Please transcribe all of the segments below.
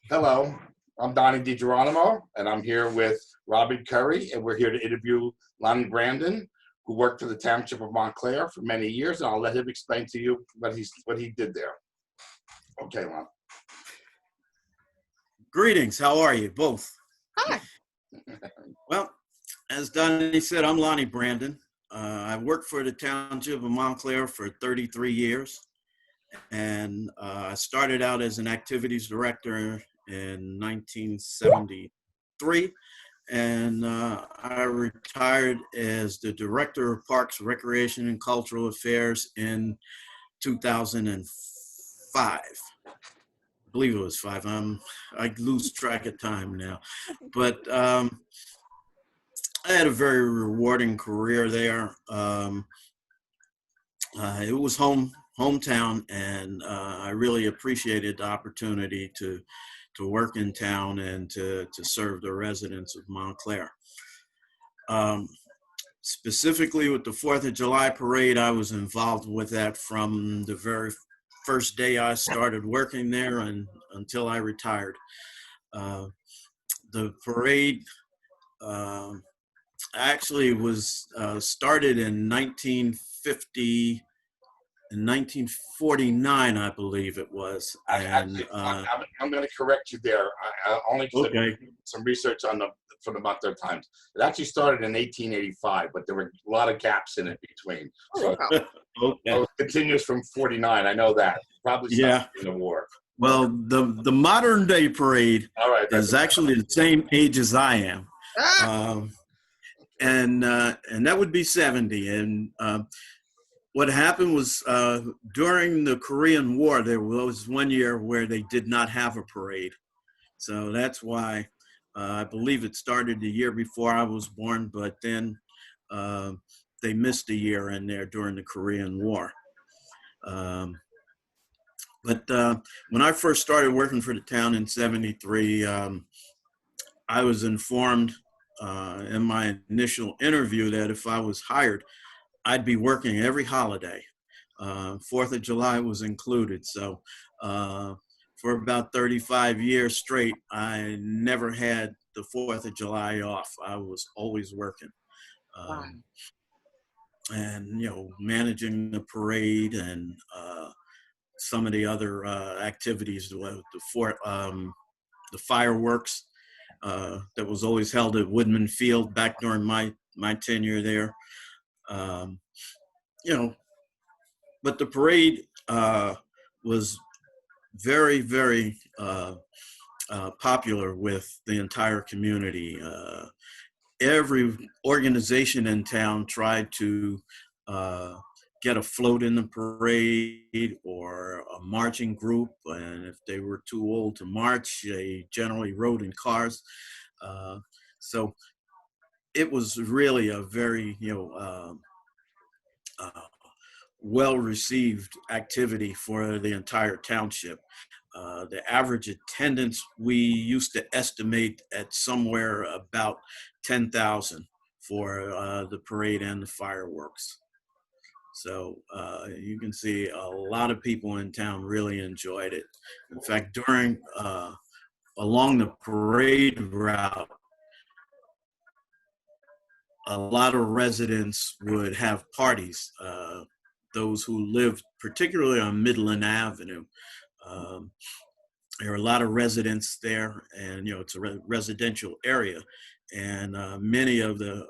Hello, I'm Donnie DiGeronimo, and I'm here with Robbie Curry, and we're here to interview Lonnie Brandon, who worked for the Township of Montclair for many years, and I'll let him explain to you what he did there. Okay, Lon. Greetings. How are you both? Hi. Well, as Donnie said, I'm Lonnie Brandon. I worked for the Township of Montclair for 33 years, and I started out as an activities director in 1973, and I retired as the director of Parks, Recreation, and Cultural Affairs in 2005. I believe it was five. I lose track of time now, but I had a very rewarding career there. It was hometown, and I really appreciated the opportunity to work in town and to serve the residents of Montclair. Specifically with the 4th of July parade, I was involved with that from the very first day I started working there and until I retired. The parade actually was started in 1949, I believe it was. And I'm going to correct you there. I only did some research from the Montclair Times. It actually started in 1885, but there were a lot of gaps in it between. So it continues from 49. I know that. Probably started in the war. Well, the modern day parade is actually the same age as I am. And that would be 70. And what happened was during the Korean War, there was one year where they did not have a parade. So that's why I believe it started the year before I was born, but then they missed a year in there during the Korean War. But when I first started working for the town in 73, I was informed in my initial interview that if I was hired, I'd be working every holiday. 4th of July was included. So for about 35 years straight, I never had the 4th of July off. I was always working. And, managing the parade and some of the other activities, the fireworks that was always held at Woodman Field back during my tenure there. But the parade was very, very popular with the entire community. Every organization in town tried to get a float in the parade or a marching group, and if they were too old to march, they generally rode in cars. So it was really a very well-received activity for the entire township. The average attendance we used to estimate at somewhere about 10,000 for the parade and the fireworks. So you can see a lot of people in town really enjoyed it. In fact, along the parade route, a lot of residents would have parties. Those who lived particularly on Midland Avenue. There are a lot of residents there, and it's a residential area, and many of the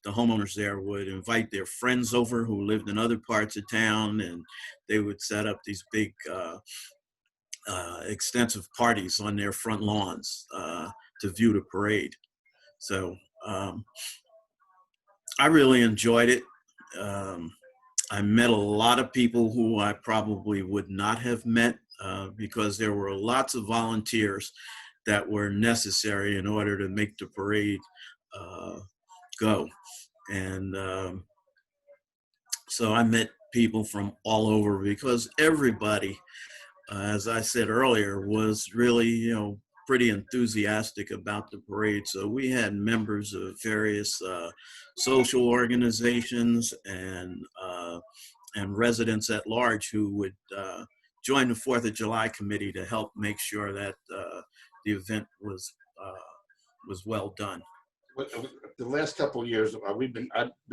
homeowners there would invite their friends over who lived in other parts of town, and they would set up these big extensive parties on their front lawns to view the parade. So I really enjoyed it. I met a lot of people who I probably would not have met because there were lots of volunteers that were necessary in order to make the parade go. And so I met people from all over because everybody, as I said earlier, was really, pretty enthusiastic about the parade. So we had members of various social organizations and residents at large who would join the 4th of July committee to help make sure that the event was well done. The last couple of years, I've been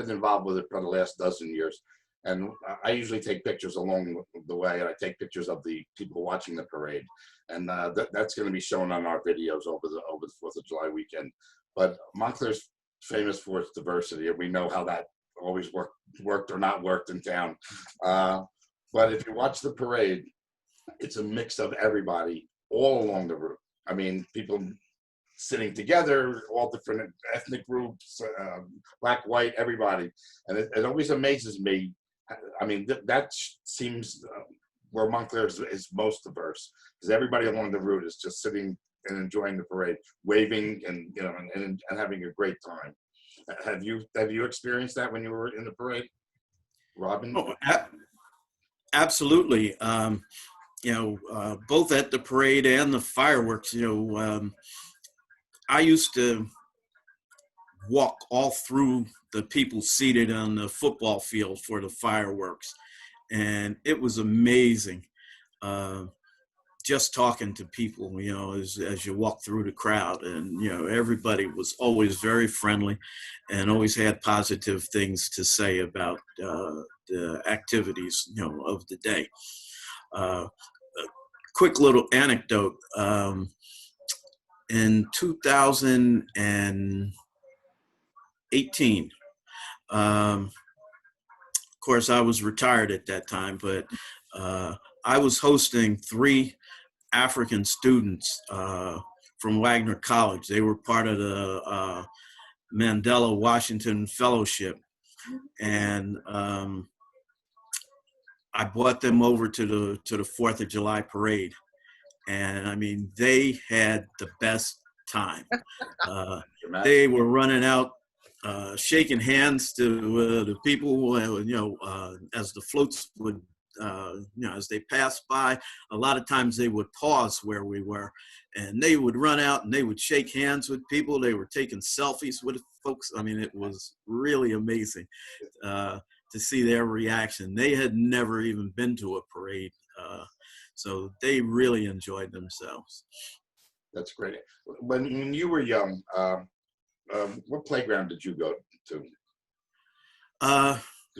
involved with it for the last dozen years, and I usually take pictures along the way, and I take pictures of the people watching the parade, and that's going to be shown on our videos over the 4th of July weekend. But Montclair's famous for its diversity, and we know how that always worked or not worked in town. But if you watch the parade, it's a mix of everybody all along the route. I mean, people sitting together, all different ethnic groups, black, white, everybody. And it always amazes me. I mean, that seems where Montclair is most diverse, because everybody along the route is just sitting and enjoying the parade, waving and and having a great time. Have you experienced that when you were in the parade, Robin? Oh, absolutely. Both at the parade and the fireworks, I used to walk all through the people seated on the football field for the fireworks. And it was amazing. Just talking to people, as you walk through the crowd, and, everybody was always very friendly and always had positive things to say about the activities, of the day. A quick little anecdote. In 2018, of course, I was retired at that time, but I was hosting 3 African students from Wagner College. They were part of the Mandela Washington Fellowship, and I brought them over to the 4th of July parade. And I mean, they had the best time. They were running out, shaking hands to the people, as the floats would, as they passed by. A lot of times they would pause where we were, and they would run out and they would shake hands with people. They were taking selfies with folks. I mean, it was really amazing to see their reaction. They had never even been to a parade. So they really enjoyed themselves. That's great. When you were young, what playground did you go to?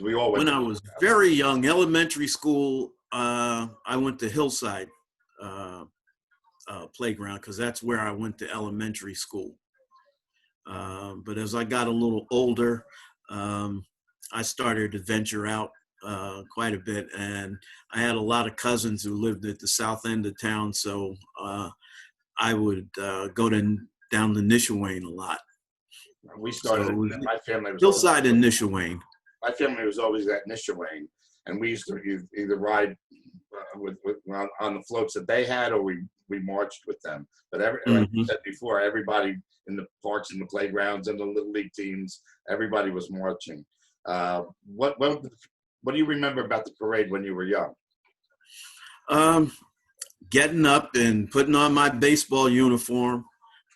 We all went when I was very young, elementary school, I went to Hillside playground, because that's where I went to elementary school. But as I got a little older, I started to venture out quite a bit, and I had a lot of cousins who lived at the south end of town, so I would go down to Nishawane a lot. We started. So my family was Hillside and Nishawane. My family was always at Nishawane, and we used to either ride on the floats that they had, or we marched with them. But like you said before, everybody in the parks and the playgrounds and the little league teams, everybody was marching. What do you remember about the parade when you were young? Getting up and putting on my baseball uniform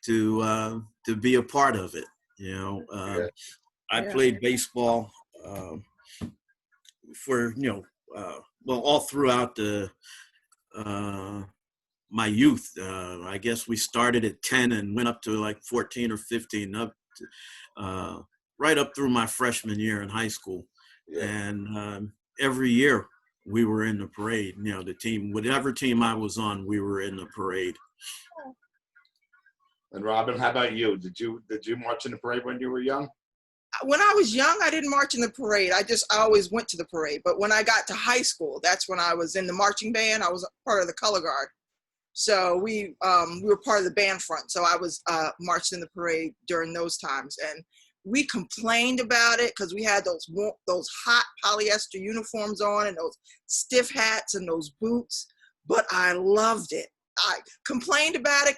to be a part of it. I played baseball for all throughout my youth. I guess we started at 10 and went up to like 14 or 15, right up through my freshman year in high school. Yeah. And every year we were in the parade. The team, whatever team I was on, we were in the parade. And Robin, how about you? Did you march in the parade when you were young? When I was young, I didn't march in the parade. I always went to the parade. But when I got to high school, that's when I was in the marching band. I was part of the color guard. So we were part of the band front. So I was marched in the parade during those times. And we complained about it because we had those hot polyester uniforms on and those stiff hats and those boots. But I loved it. I complained about it,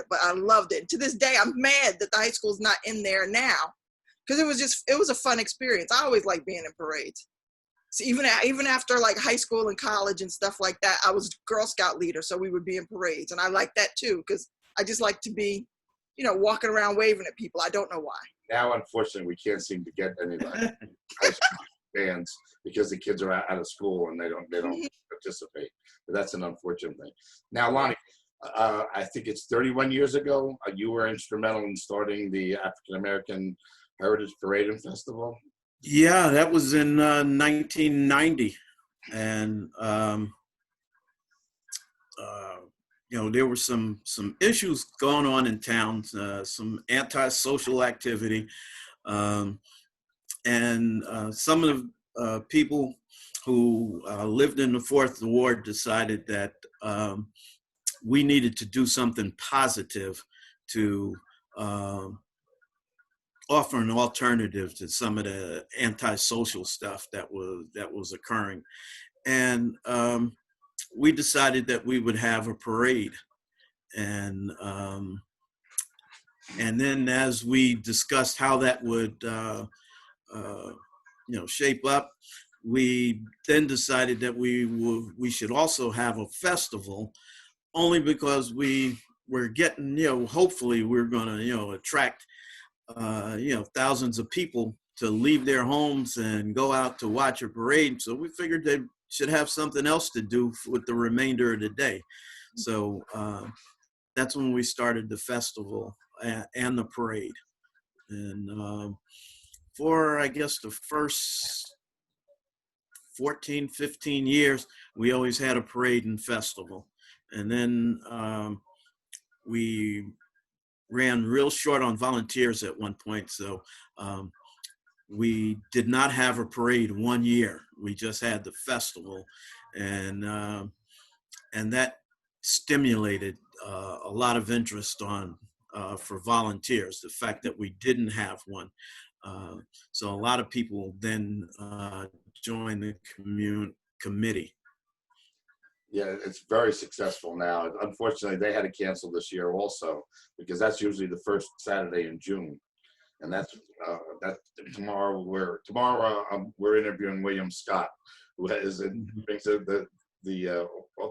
but I loved it. To this day, I'm mad that the high school's not in there now, because it was a fun experience. I always liked being in parades. So even after like high school and college and stuff like that, I was Girl Scout leader, so we would be in parades, and I liked that too, because I just like to be, walking around waving at people. I don't know why. Now, unfortunately, we can't seem to get any like high school bands because the kids are out of school and they don't participate. But that's an unfortunate thing. Now, Lonnie, I think it's 31 years ago. You were instrumental in starting the African American Heritage Parade and Festival. Yeah, that was in 1990, and there were some issues going on in town, some antisocial activity, and some of the people who lived in the Fourth Ward decided that we needed to do something positive to offer an alternative to some of the antisocial stuff that was occurring. And we decided that we would have a parade. And then as we discussed how that would shape up, we then decided that we should also have a festival, only because we were getting, hopefully we're going to, attract, thousands of people to leave their homes and go out to watch a parade. So we figured they should have something else to do with the remainder of the day. So that's when we started the festival and the parade. And for, I guess, the first 14, 15 years, we always had a parade and festival. And then we ran real short on volunteers at one point. So we did not have a parade one year. We just had the festival. And that stimulated a lot of interest for volunteers, the fact that we didn't have one. So a lot of people then joined the committee. Yeah, it's very successful now. Unfortunately, they had to cancel this year also, because that's usually the first Saturday in June, and that's tomorrow. We're interviewing William Scott, who brings the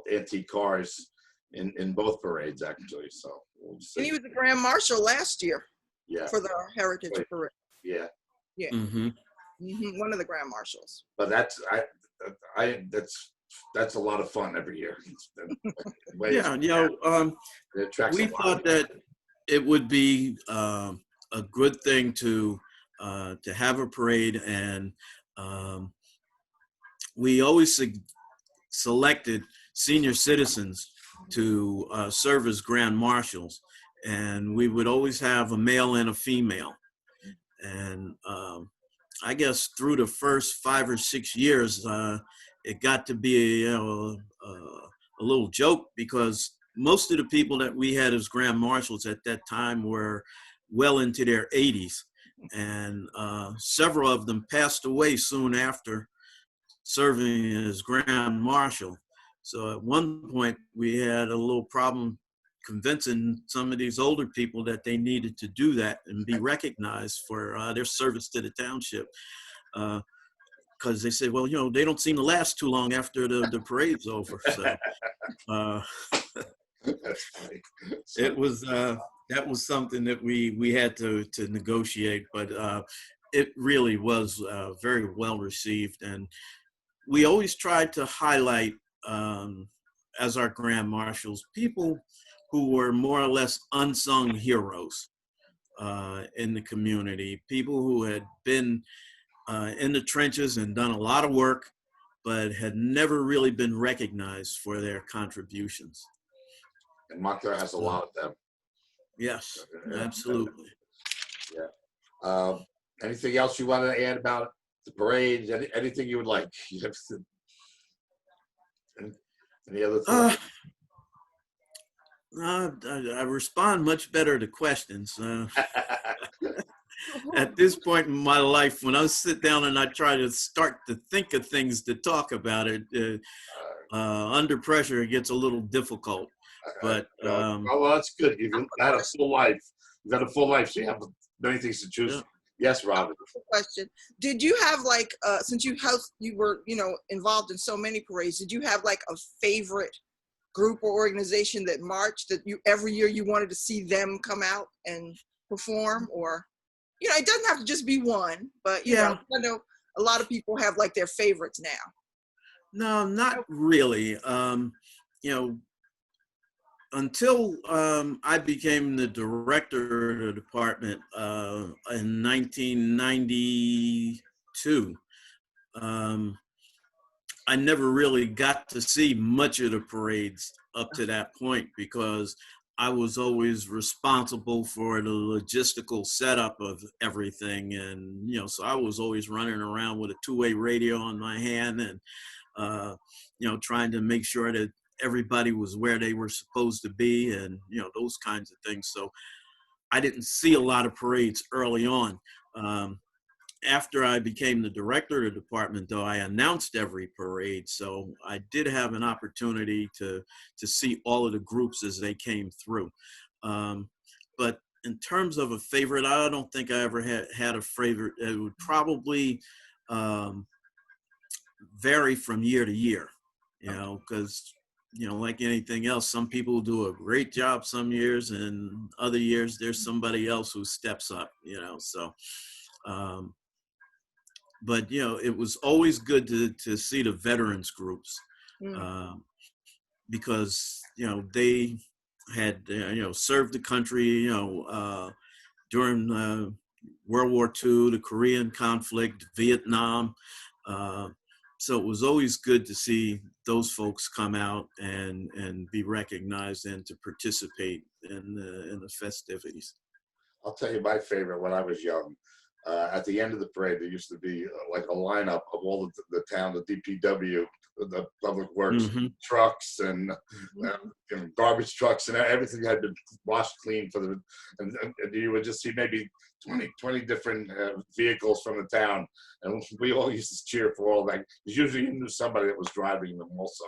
antique cars in both parades, actually. So we'll see. And he was the Grand Marshal last year. Yeah. For the Heritage Parade. Yeah. Yeah. Mm-hmm. Mm-hmm. One of the Grand Marshals. But that's a lot of fun every year. Yeah, we thought that it would be a good thing to have a parade, and we always selected senior citizens to serve as grand marshals, and we would always have a male and a female. And I guess through the first 5 or 6 years, it got to be a little joke, because most of the people that we had as grand marshals at that time were well into their 80s, and several of them passed away soon after serving as grand marshal. So at one point we had a little problem convincing some of these older people that they needed to do that and be recognized for their service to the township. Because they said, well, they don't seem to last too long after the parade's over. So That's funny. it was that was something that we had to negotiate, but it really was very well received, and we always tried to highlight as our grand marshals people who were more or less unsung heroes in the community, people who had been in the trenches and done a lot of work, but had never really been recognized for their contributions. And Montclair has a lot of them. Yes, absolutely. Yeah. Anything else you want to add about the parade? Anything you would like? Any other thoughts? I respond much better to questions. At this point in my life, when I sit down and I try to start to think of things to talk about under pressure, it gets a little difficult. But well, that's good. You've had a full life. You've had a full life, so you have many things to choose. Yeah. Yes, Robin. Question: did you have since you were involved in so many parades? Did you have a favorite group or organization that marched that every year you wanted to see them come out and perform? Or it doesn't have to just be one, but I know a lot of people have their favorites now. No, not really. until I became the director of the department in 1992, I never really got to see much of the parades up to that point because I was always responsible for the logistical setup of everything. And, so I was always running around with a two-way radio on my hand and, trying to make sure that everybody was where they were supposed to be and, those kinds of things. So I didn't see a lot of parades early on. After I became the director of the department, though, I announced every parade. So I did have an opportunity to see all of the groups as they came through. But in terms of a favorite, I don't think I ever had a favorite. It would probably vary from year to year, because, like anything else, some people do a great job some years and other years there's somebody else who steps up, so. But, it was always good to see the veterans groups because, they had, served the country, during World War II, the Korean conflict, Vietnam. So it was always good to see those folks come out and be recognized and to participate in the festivities. I'll tell you my favorite when I was young. At the end of the parade, there used to be like a lineup of all the town, the DPW, the public works trucks and garbage trucks and everything had been washed clean for the, and you would just see maybe 20 different vehicles from the town. And we all used to cheer for all that. Usually you knew somebody that was driving them also,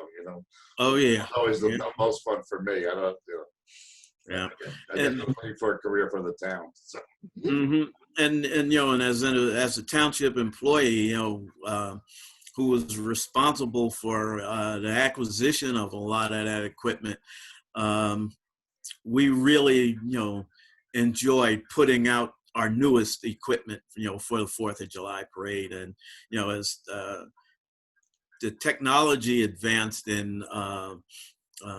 Oh, yeah. It was always the most fun for me. I don't, Yeah. I guess I'm looking for a career for the town. So. And as a township employee, who was responsible for the acquisition of a lot of that equipment, we really, enjoyed putting out our newest equipment, for the 4th of July parade. And, as the technology advanced in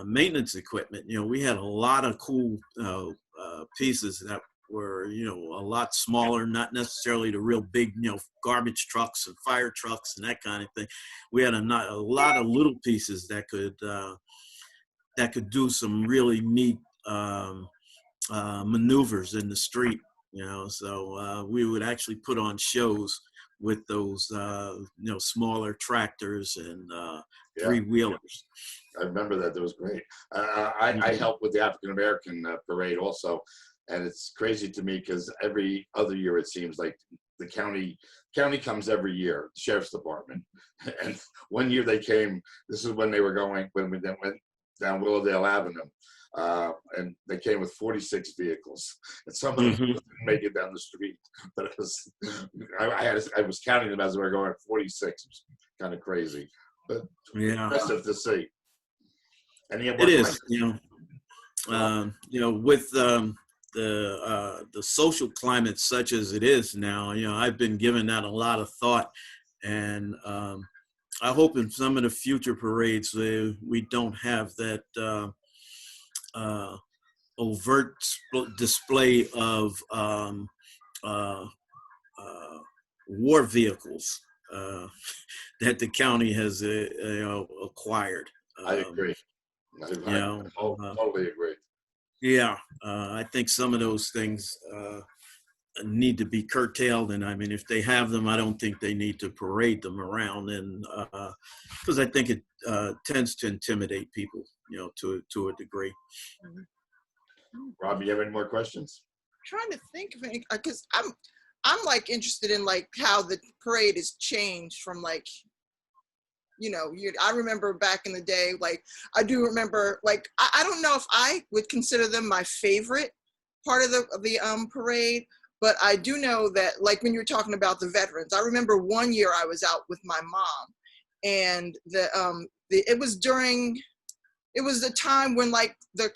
maintenance equipment, we had a lot of cool pieces that were, a lot smaller, not necessarily the real big, garbage trucks and fire trucks and that kind of thing. We had a lot of little pieces that could do some really neat maneuvers in the street, so we would actually put on shows with those, smaller tractors and three-wheelers. I remember that. That was great. I helped with the African American parade also. And it's crazy to me because every other year it seems like the county comes every year, the sheriff's department. And one year they came, this is when they were going, when we then went down Willowdale Avenue. And they came with 46 vehicles. And some of them didn't make it down the street. But it was, I was counting them as we were going, 46. It was kind of crazy. But impressive to see. And it is, with the social climate such as it is now, I've been giving that a lot of thought, and I hope in some of the future parades we don't have that overt display of war vehicles that the county has acquired. I agree. I totally agree. Yeah, I think some of those things need to be curtailed, and I mean, if they have them, I don't think they need to parade them around, and because I think it tends to intimidate people, to a degree. Rob, you have any more questions? I'm trying to think of any, because I'm like interested in like how the parade has changed from like, I remember back in the day, like I do remember, like I don't know if I would consider them my favorite part of the parade, but I do know that like when you were talking about the veterans, I remember one year I was out with my mom, and it was the time when like the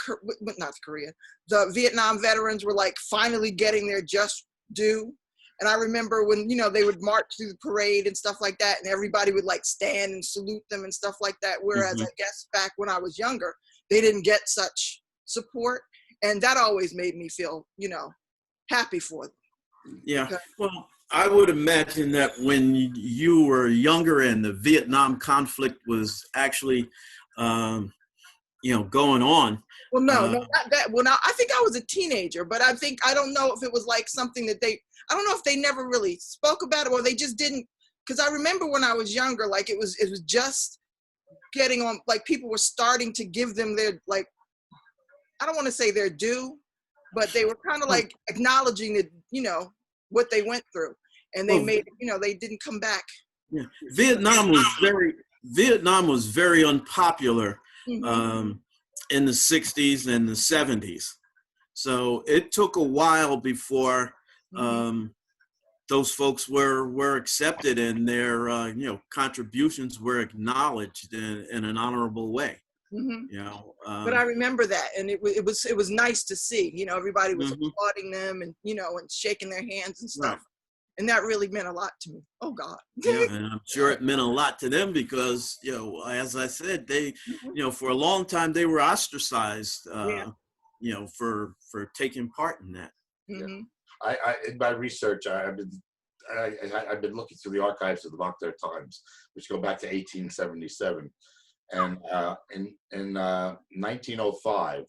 Vietnam veterans were like finally getting their just due. And I remember when, they would march through the parade and stuff like that, and everybody would like stand and salute them and stuff like that. Whereas I guess back when I was younger, they didn't get such support, and that always made me feel, happy for them. Yeah. Okay. Well, I would imagine that when you were younger and the Vietnam conflict was actually, going on. Well, no, not that. Well, now I think I was a teenager, but I don't know if it was like something that I don't know if they never really spoke about it, or they just didn't. Because I remember when I was younger, like it was just getting on, like people were starting to give them their, like, I don't want to say their due, but they were kind of like acknowledging that, what they went through, and they they didn't come back. Yeah. Vietnam was very unpopular in the 60s and the 70s. So it took a while before those folks were accepted and their contributions were acknowledged in an honorable way. But I remember that, and it was nice to see. Everybody was applauding them, and and shaking their hands and stuff. Right. And that really meant a lot to me. Oh God. Yeah, and I'm sure it meant a lot to them because, as I said, they, for a long time they were ostracized, for taking part in that. Mm-hmm. I in my research, I've been looking through the archives of the Montclair Times, which go back to 1877, and in 1905,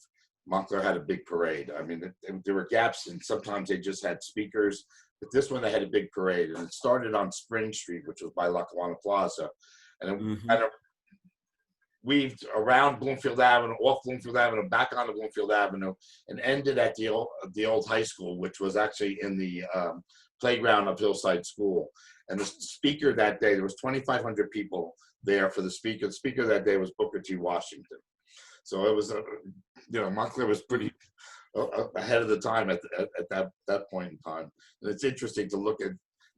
Montclair had a big parade. I mean, there were gaps, and sometimes they just had speakers. But this one, they had a big parade, and it started on Spring Street, which was by Lackawanna Plaza, and it kind of weaved around Bloomfield Avenue, off Bloomfield Avenue, back onto Bloomfield Avenue, and ended at the old high school, which was actually in the playground of Hillside School. And the speaker that day, there was 2,500 people there for the speaker. The speaker that day was Booker T. Washington. So it was, Montclair was pretty ahead of the time at that point in time. And it's interesting to look at.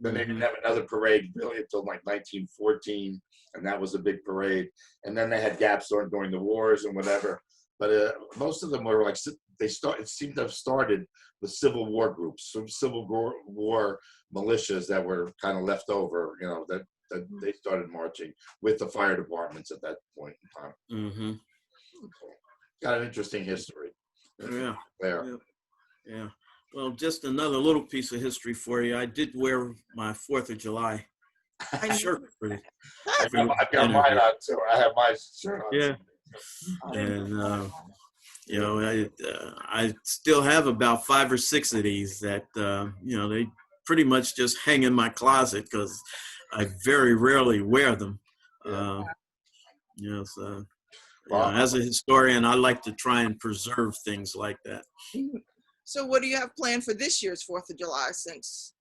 Then they didn't have another parade really until like 1914, and that was a big parade. And then they had gaps during the wars and whatever. But most of them were like it seemed to have started with Civil War groups, some Civil War militias that were kind of left over. That they started marching with the fire departments at that point in time. Mm-hmm. Got an interesting history. Yeah. There. Yeah. Well, just another little piece of history for you. I did wear my 4th of July shirt. I've got mine on too. I have my shirt on. Yeah. And, I still have about 5 or 6 of these that, they pretty much just hang in my closet because I very rarely wear them. As a historian, I like to try and preserve things like that. So what do you have planned for this year's 4th of July, since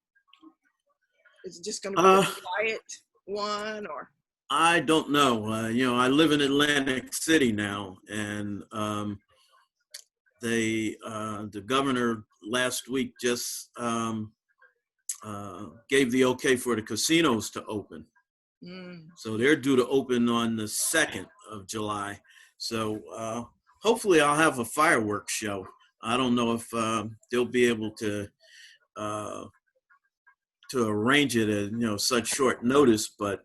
it's just going to be a quiet one, or? I don't know. I live in Atlantic City now, and the governor last week just gave the okay for the casinos to open. So they're due to open on the 2nd of July. So hopefully I'll have a fireworks show. I don't know if they'll be able to arrange it at such short notice, but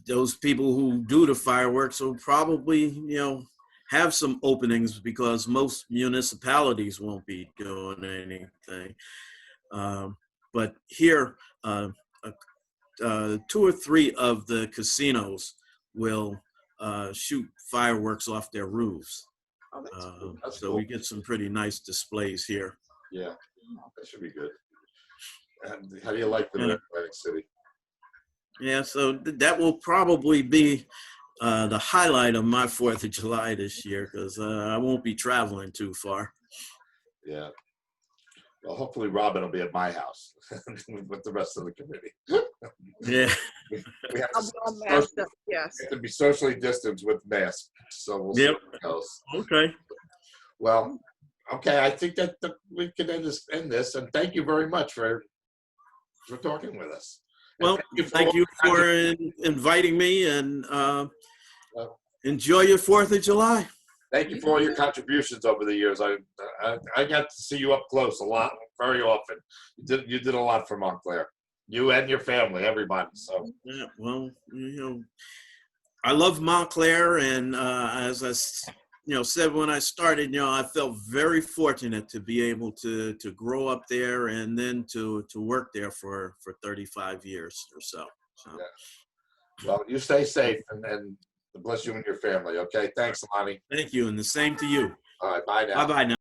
those people who do the fireworks will probably have some openings because most municipalities won't be doing anything. But here, 2 or 3 of the casinos will shoot fireworks off their roofs. Oh, that's so cool. We get some pretty nice displays here. Yeah, that should be good. And how do you like the Atlantic City? Yeah, so that will probably be the highlight of my 4th of July this year because I won't be traveling too far. Yeah. Well, hopefully Robin will be at my house with the rest of the committee. Yeah. We have to be socially distanced with masks. So we'll see what else. Okay. Well, okay. I think that we can end this. And thank you very much for talking with us. Well, thank you for inviting me, and enjoy your 4th of July. Thank you for all your contributions over the years. I got to see you up close a lot, very often. You did a lot for Montclair. You and your family, everybody. So yeah, well, I love Montclair, and as I said when I started, I felt very fortunate to be able to grow up there and then to work there for 35 years or so. Yeah. Well, you stay safe and bless you and your family. Okay. Thanks, Lonnie. Thank you. And the same to you. All right. Bye now. Bye-bye now.